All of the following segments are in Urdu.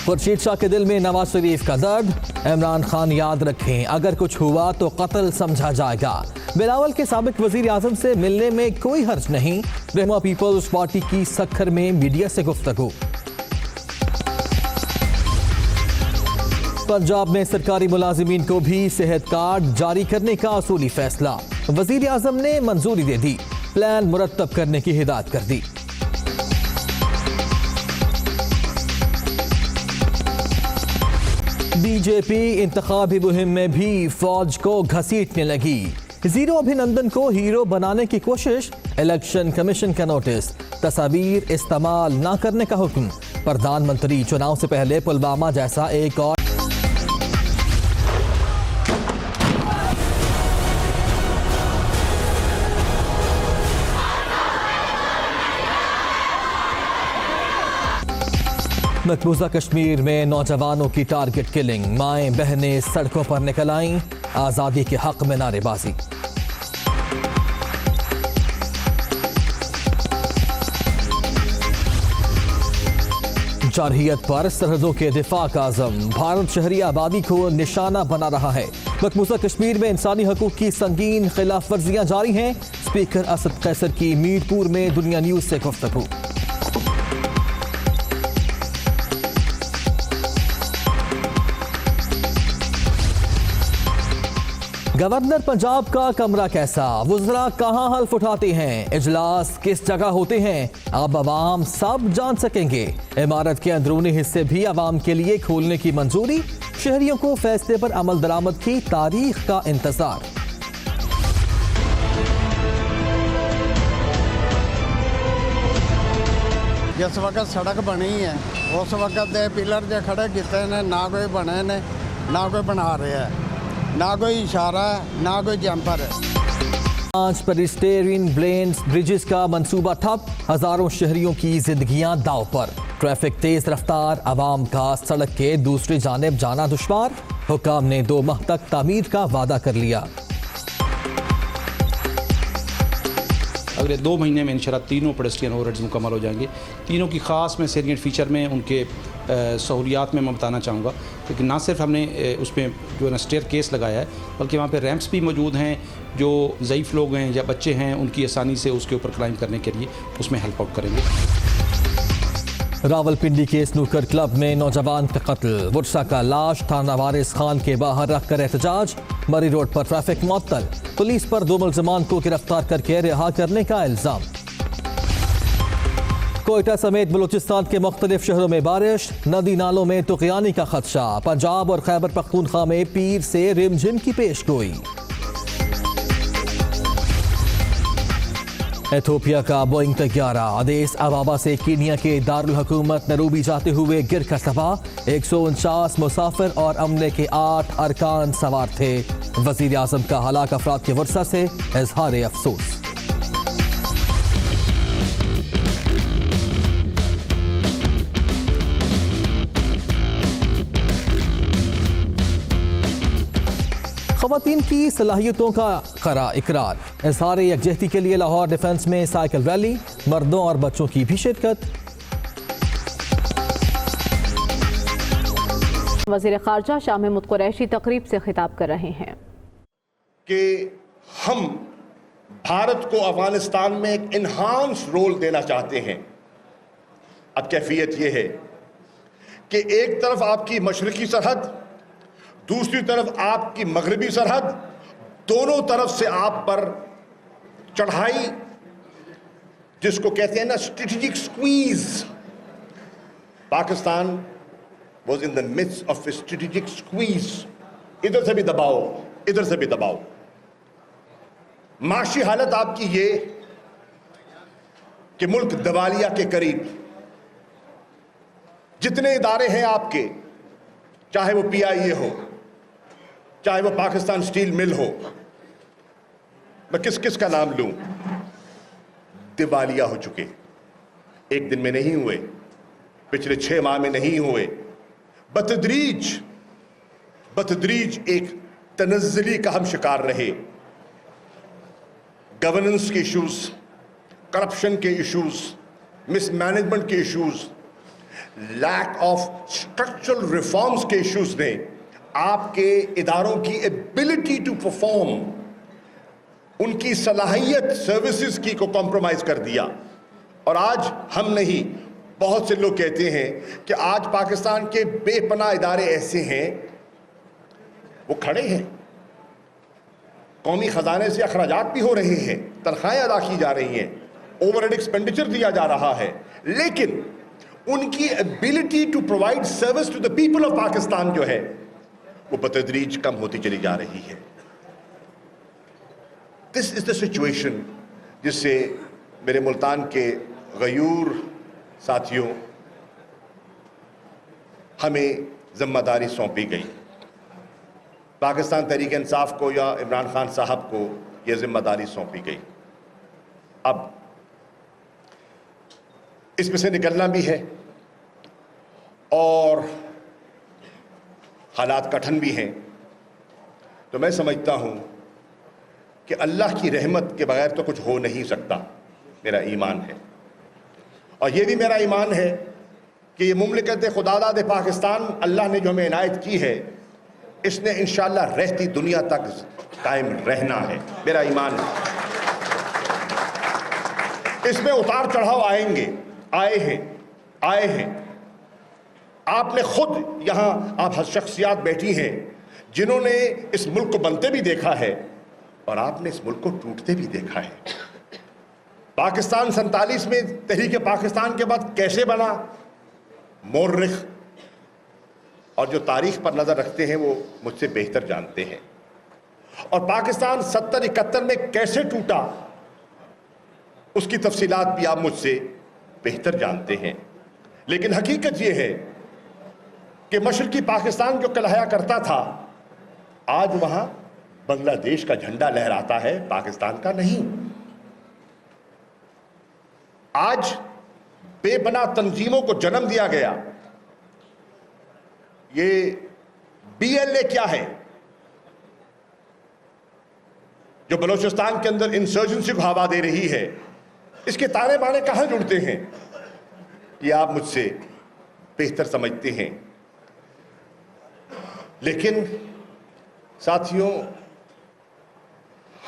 خورشید شاہ کے دل میں نواز شریف کا درد، عمران خان یاد رکھیں اگر کچھ ہوا تو قتل سمجھا جائے گا۔ بلاول کے سابق وزیر اعظم سے ملنے میں کوئی حرج نہیں، رہنما پیپلز پارٹی کی سکھر میں میڈیا سے گفتگو۔ پنجاب میں سرکاری ملازمین کو بھی صحت کارڈ جاری کرنے کا اصولی فیصلہ، وزیر اعظم نے منظوری دے دی، پلان مرتب کرنے کی ہدایت کر دی۔ بی جے پی انتخابی مہم میں بھی فوج کو گھسیٹنے لگی، زیرو ابھینندن کو ہیرو بنانے کی کوشش، الیکشن کمیشن کا نوٹس، تصاویر استعمال نہ کرنے کا حکم، پردھان منتری چناؤ سے پہلے پلوامہ جیسا ایک اور مقبوضہ کشمیر میں نوجوانوں کی ٹارگٹ کلنگ، مائیں بہنیں سڑکوں پر نکل آئیں، آزادی کے حق میں نعرے بازی۔ جارحیت پر سرحدوں کے دفاع کا عزم، بھارت شہری آبادی کو نشانہ بنا رہا ہے۔ مقبوضہ کشمیر میں انسانی حقوق کی سنگین خلاف ورزیاں جاری ہیں، اسپیکر اسد قیصر کی میر پور میں دنیا نیوز سے گفتگو۔ گورنر پنجاب کا کمرہ کیسا، وزراء کہاں حلف اٹھاتے ہیں، اجلاس کس جگہ ہوتے ہیں، اب عوام سب جان سکیں گے۔ عمارت کے اندرونی حصے بھی عوام کے لیے کھولنے کی منظوری، شہریوں کو فیصلے پر عمل درآمد کی تاریخ کا انتظار۔ جس وقت سڑک بنی ہے اس وقت دے پلر جو کھڑے کیتے ہیں، نہ کوئی بنے نے نہ کوئی بنا رہے ہیں، نہ کوئی اشارہ ہے نہ کوئی جمپر ہے۔ 5 پیڈسٹرین برجز کا منصوبہ ٹھپ، ہزاروں شہریوں کی زندگیاں داؤ پر، ٹریفک تیز رفتار، عوام کا سڑک کے دوسری جانب جانا دشوار، حکام نے 2 ماہ تک تعمیر کا وعدہ کر لیا۔ اگلے 2 مہینے میں انشاءاللہ تینوں پیڈسٹرین اوور ہیڈز مکمل ہو جائیں گے۔ تینوں کی خاص میں سیلینٹ فیچر میں ان کے سہولیات میں بتانا چاہوں گا، کیونکہ نہ صرف ہم نے اس میں جو ہے نا اسٹیئر کیس لگایا ہے، بلکہ وہاں پہ ریمپس بھی موجود ہیں، جو ضعیف لوگ ہیں یا بچے ہیں ان کی آسانی سے اس کے اوپر کلائم کرنے کے لیے اس میں ہیلپ آؤٹ کریں گے۔ راولپنڈی کے سنوکر کلب میں نوجوان کا قتل، ورثہ کا لاش تھانہ وارث خان کے باہر رکھ کر احتجاج، مری روڈ پر ٹریفک معطل، پولیس پر 2 ملزمان کو گرفتار کر کے رہا کرنے کا الزام۔ کوئٹہ سمیت بلوچستان کے مختلف شہروں میں بارش، ندی نالوں میں طغیانی کا خدشہ، پنجاب اور خیبر پختونخوا میں پیر سے رمجھم کی پیش گوئی۔ ایتھوپیا کا بوئنگ طیارہ ادیس ابابا سے کینیا کے دارالحکومت نیروبی جاتے ہوئے گر کر تباہ، 149 مسافر اور عملے کے 8 ارکان سوار تھے، وزیر اعظم کا ہلاک افراد کے ورثہ سے اظہار افسوس۔ خواتین کی صلاحیتوں کا اقرار، اظہار یکجہتی کے لیے لاہور ڈیفنس میں سائیکل ریلی، مردوں اور بچوں کی بھی شرکت۔ وزیر خارجہ شاہ محمود قریشی تقریب سے خطاب کر رہے ہیں کہ ہم بھارت کو افغانستان میں ایک انہانس رول دینا چاہتے ہیں۔ اب کیفیت یہ ہے کہ ایک طرف آپ کی مشرقی سرحد، دوسری طرف آپ کی مغربی سرحد، دونوں طرف سے آپ پر چڑھائی، جس کو کہتے ہیں نا strategic squeeze. Pakistan was in the midst of strategic squeeze, ادھر سے بھی دباؤ ادھر سے بھی دباؤ۔ معاشی حالت آپ کی یہ کہ ملک دیوالیہ کے قریب، جتنے ادارے ہیں آپ کے، چاہے وہ پی آئی اے ہو، چاہے وہ پاکستان سٹیل مل ہو، میں کس کا نام لوں، دیوالیہ ہو چکے۔ ایک دن میں نہیں ہوئے، پچھلے 6 ماہ میں نہیں ہوئے، بتدریج ایک تنزلی کا ہم شکار رہے۔ گورننس کے ایشوز، کرپشن کے ایشوز، مس مینجمنٹ کے issues, lack of structural reforms کے ایشوز نے آپ کے اداروں کی ایبلٹی ٹو پرفارم، ان کی صلاحیت سروسز کی کو کمپرومائز کر دیا. اور آج ہم نہیں، بہت سے لوگ کہتے ہیں کہ آج پاکستان کے بے پناہ ادارے ایسے ہیں، وہ کھڑے ہیں، قومی خزانے سے اخراجات بھی ہو رہے ہیں، تنخواہیں ادا کی جا رہی ہیں، اوور ہیڈ ایکسپینڈیچر دیا جا رہا ہے، لیکن ان کی ability to provide service to the people of Pakistan جو ہے وہ بتدریج کم ہوتی چلی جا رہی ہے. دس از دا سچویشن جس سے میرے ملتان کے غیور ساتھیوں ہمیں ذمہ داری سونپی گئی. پاکستان تحریک انصاف کو یا عمران خان صاحب کو یہ ذمہ داری سونپی گئی. اب اس میں سے نکلنا بھی ہے اور حالات کٹھن بھی ہیں. تو میں سمجھتا ہوں کہ اللہ کی رحمت کے بغیر تو کچھ ہو نہیں سکتا، میرا ایمان ہے. اور یہ بھی میرا ایمان ہے کہ یہ مملکت خداداد پاکستان اللہ نے جو ہمیں عنایت کی ہے، اس نے انشاءاللہ رہتی دنیا تک قائم رہنا ہے، میرا ایمان ہے. اس میں اتار چڑھاؤ آئیں گے، آئے ہیں. آپ نے خود یہاں آپ شخصیات بیٹھی ہیں جنہوں نے اس ملک کو بنتے بھی دیکھا ہے اور آپ نے اس ملک کو ٹوٹتے بھی دیکھا ہے. پاکستان 47 میں تحریک پاکستان کے بعد کیسے بنا، مورخ اور جو تاریخ پر نظر رکھتے ہیں وہ مجھ سے بہتر جانتے ہیں. اور پاکستان 70-71 میں کیسے ٹوٹا، اس کی تفصیلات بھی آپ مجھ سے بہتر جانتے ہیں. لیکن حقیقت یہ ہے کہ مشرقی پاکستان جو کہلایا کرتا تھا، آج وہاں بنگلہ دیش کا جھنڈا لہراتا ہے، پاکستان کا نہیں. آج بے پناہ تنظیموں کو جنم دیا گیا. یہ BLA کیا ہے جو بلوچستان کے اندر انسرجنسی کو ہوا دے رہی ہے، اس کے تانے بانے کہاں جڑتے ہیں، یہ آپ مجھ سے بہتر سمجھتے ہیں. لیکن ساتھیوں،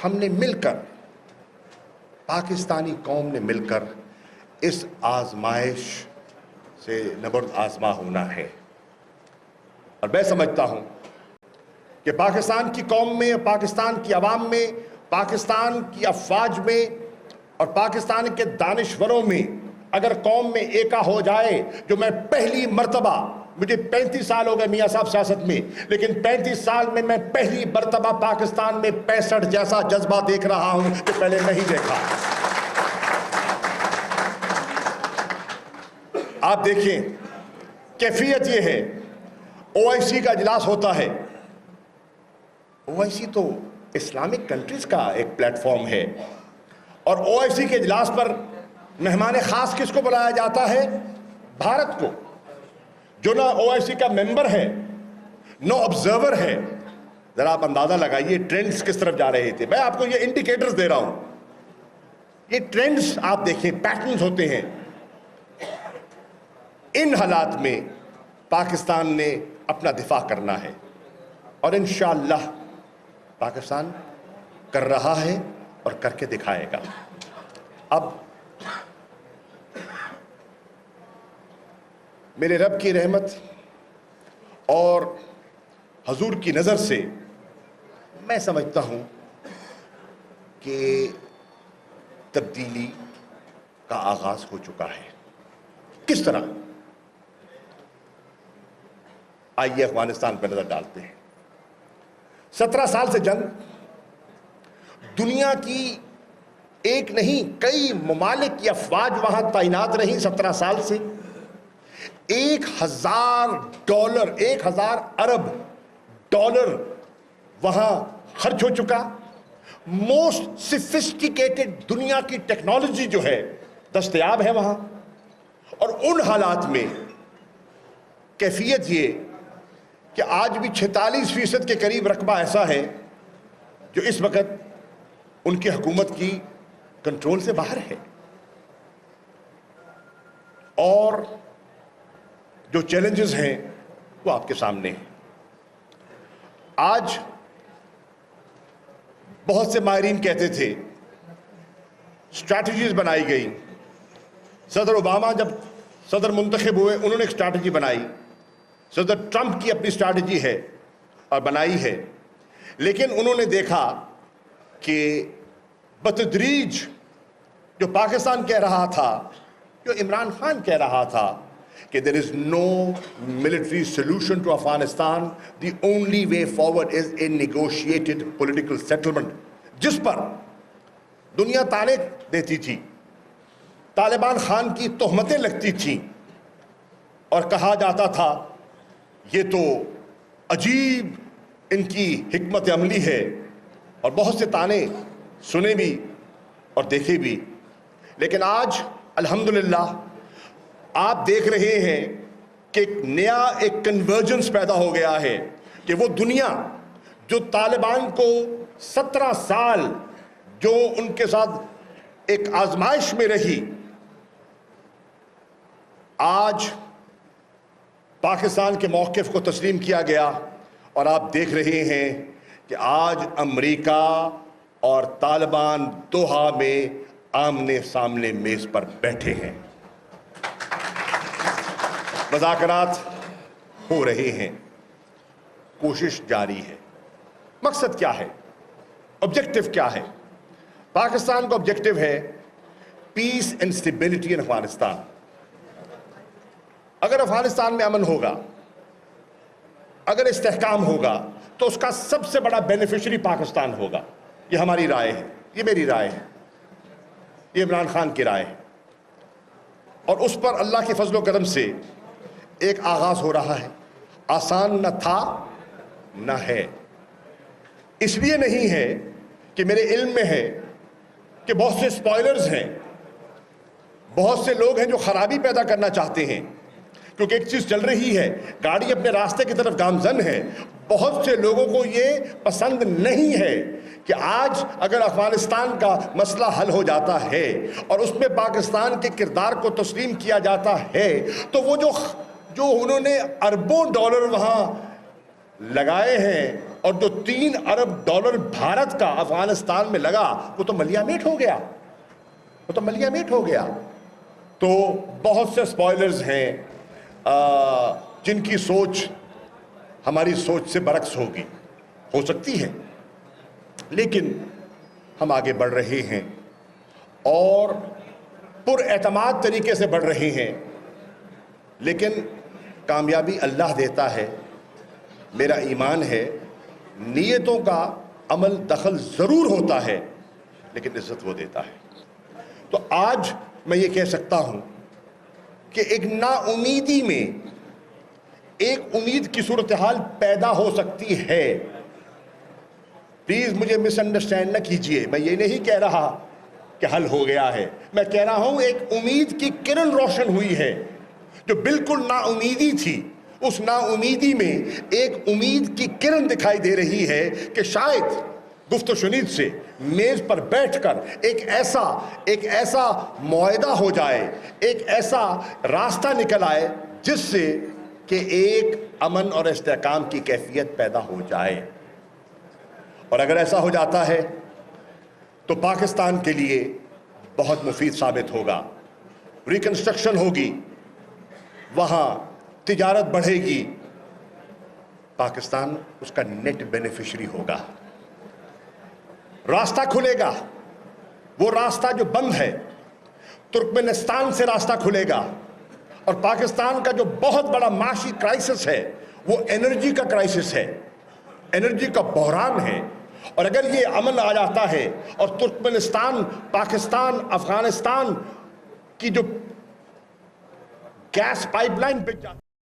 ہم نے مل کر، پاکستانی قوم نے مل کر اس آزمائش سے نبرد آزما ہونا ہے. اور میں سمجھتا ہوں کہ پاکستان کی قوم میں، پاکستان کی عوام میں، پاکستان کی افواج میں اور پاکستان کے دانشوروں میں اگر قوم میں ایکا ہو جائے، جو میں پہلی مرتبہ، مجھے 35 سال ہو گئے میاں صاحب سیاست میں، لیکن 35 سال میں پہلی مرتبہ پاکستان میں 65 جیسا جذبہ دیکھ رہا ہوں کہ پہلے نہیں دیکھا. آپ دیکھیں کیفیت یہ ہے، OIC کا اجلاس ہوتا ہے. OIC تو اسلامک کنٹریز کا ایک پلیٹ فارم ہے، اور OIC کے اجلاس پر مہمان خاص کس کو بلایا جاتا ہے؟ بھارت کو، جو نہ OIC کا ممبر ہے، نو آبزرور ہے. ذرا آپ اندازہ لگائیے ٹرینڈز کس طرف جا رہے تھے. میں آپ کو یہ انڈیکیٹرز دے رہا ہوں، یہ ٹرینڈز آپ دیکھیں، پیٹرنز ہوتے ہیں. ان حالات میں پاکستان نے اپنا دفاع کرنا ہے، اور انشاءاللہ پاکستان کر رہا ہے اور کر کے دکھائے گا. اب میرے رب کی رحمت اور حضور کی نظر سے میں سمجھتا ہوں کہ تبدیلی کا آغاز ہو چکا ہے. کس طرح؟ آئیے افغانستان پر نظر ڈالتے ہیں. 17 سال سے جنگ، دنیا کی ایک نہیں کئی ممالک کی افواج وہاں تعینات رہی 17 سال سے. 1000 ڈالر، 1000 ارب ڈالر وہاں خرچ ہو چکا. موسٹ سفسٹیکیٹڈ دنیا کی ٹیکنالوجی جو ہے دستیاب ہے وہاں. اور ان حالات میں کیفیت یہ کہ آج بھی 46% کے قریب رقبہ ایسا ہے جو اس وقت ان کی حکومت کی کنٹرول سے باہر ہے. اور جو چیلنجز ہیں وہ آپ کے سامنے ہیں. آج بہت سے ماہرین کہتے تھے اسٹریٹجیز بنائی گئی. صدر اوباما جب صدر منتخب ہوئے انہوں نے ایک اسٹریٹجی بنائی. صدر ٹرمپ کی اپنی اسٹریٹجی ہے اور بنائی ہے, لیکن انہوں نے دیکھا کہ بتدریج جو پاکستان کہہ رہا تھا, جو عمران خان کہہ رہا تھا کہ there is no military solution to Afghanistan, the only way forward is a negotiated political settlement, جس پر دنیا تانے دیتی تھی, طالبان خان کی تہمتیں لگتی تھیں اور کہا جاتا تھا یہ تو عجیب ان کی حکمت عملی ہے, اور بہت سے تانے سنے بھی اور دیکھے بھی. لیکن آج الحمدللہ آپ دیکھ رہے ہیں کہ ایک کنورجنس پیدا ہو گیا ہے کہ وہ دنیا جو طالبان کو 17 سال جو ان کے ساتھ ایک آزمائش میں رہی, آج پاکستان کے موقف کو تسلیم کیا گیا, اور آپ دیکھ رہے ہیں کہ آج امریکہ اور طالبان دوحہ میں آمنے سامنے میز پر بیٹھے ہیں, مذاکرات ہو رہے ہیں, کوشش جاری ہے. مقصد کیا ہے, آبجیکٹو کیا ہے؟ پاکستان کا آبجیکٹو ہے پیس اینڈ اسٹیبلٹی ان افغانستان. اگر افغانستان میں امن ہوگا, اگر استحکام ہوگا, تو اس کا سب سے بڑا بینیفیشری پاکستان ہوگا. یہ ہماری رائے ہے, یہ میری رائے ہے, یہ عمران خان کی رائے ہے, اور اس پر اللہ کے فضل و کرم سے ایک آغاز ہو رہا ہے. آسان نہ تھا نہ ہے. اس لیے نہیں ہے کہ میرے علم میں ہے کہ بہت سے سپوائلرز ہیں, بہت سے لوگ ہیں جو خرابی پیدا کرنا چاہتے ہیں, کیونکہ ایک چیز چل رہی ہے, گاڑی اپنے راستے کی طرف گامزن ہے. بہت سے لوگوں کو یہ پسند نہیں ہے کہ آج اگر افغانستان کا مسئلہ حل ہو جاتا ہے اور اس میں پاکستان کے کردار کو تسلیم کیا جاتا ہے, تو وہ جو انہوں نے اربوں ڈالر وہاں لگائے ہیں, اور جو 3 ارب ڈالر بھارت کا افغانستان میں لگا, وہ تو ملیا میٹ ہو گیا, وہ تو ملیا میٹ ہو گیا. تو بہت سے سپوائلرز ہیں جن کی سوچ ہماری سوچ سے برعکس ہوگی, ہو سکتی ہے, لیکن ہم آگے بڑھ رہے ہیں اور پر اعتماد طریقے سے بڑھ رہے ہیں. لیکن کامیابی اللہ دیتا ہے. میرا ایمان ہے نیتوں کا عمل دخل ضرور ہوتا ہے, لیکن عزت وہ دیتا ہے. تو آج میں یہ کہہ سکتا ہوں کہ ایک نا امیدی میں ایک امید کی صورتحال پیدا ہو سکتی ہے. پلیز مجھے مس انڈرسٹینڈ نہ کیجئے, میں یہ نہیں کہہ رہا کہ حل ہو گیا ہے, میں کہہ رہا ہوں ایک امید کی کرن روشن ہوئی ہے. جو بالکل نا امیدی تھی, اس نا امیدی میں ایک امید کی کرن دکھائی دے رہی ہے کہ شاید گفت و شنید سے میز پر بیٹھ کر ایک ایسا معاہدہ ہو جائے, ایک ایسا راستہ نکل آئے جس سے کہ ایک امن اور استحکام کی کیفیت پیدا ہو جائے. اور اگر ایسا ہو جاتا ہے تو پاکستان کے لیے بہت مفید ثابت ہوگا. ریکنسٹرکشن ہوگی, وہاں تجارت بڑھے گی, پاکستان اس کا نیٹ بینیفیشری ہوگا. راستہ کھلے گا, وہ راستہ جو بند ہے ترکمنستان سے راستہ کھلے گا. اور پاکستان کا جو بہت بڑا معاشی کرائسس ہے وہ انرجی کا کرائسس ہے, انرجی کا بحران ہے. اور اگر یہ امن آ جاتا ہے اور ترکمنستان, پاکستان, افغانستان کی جو گیس پائپ لائن بک جاتی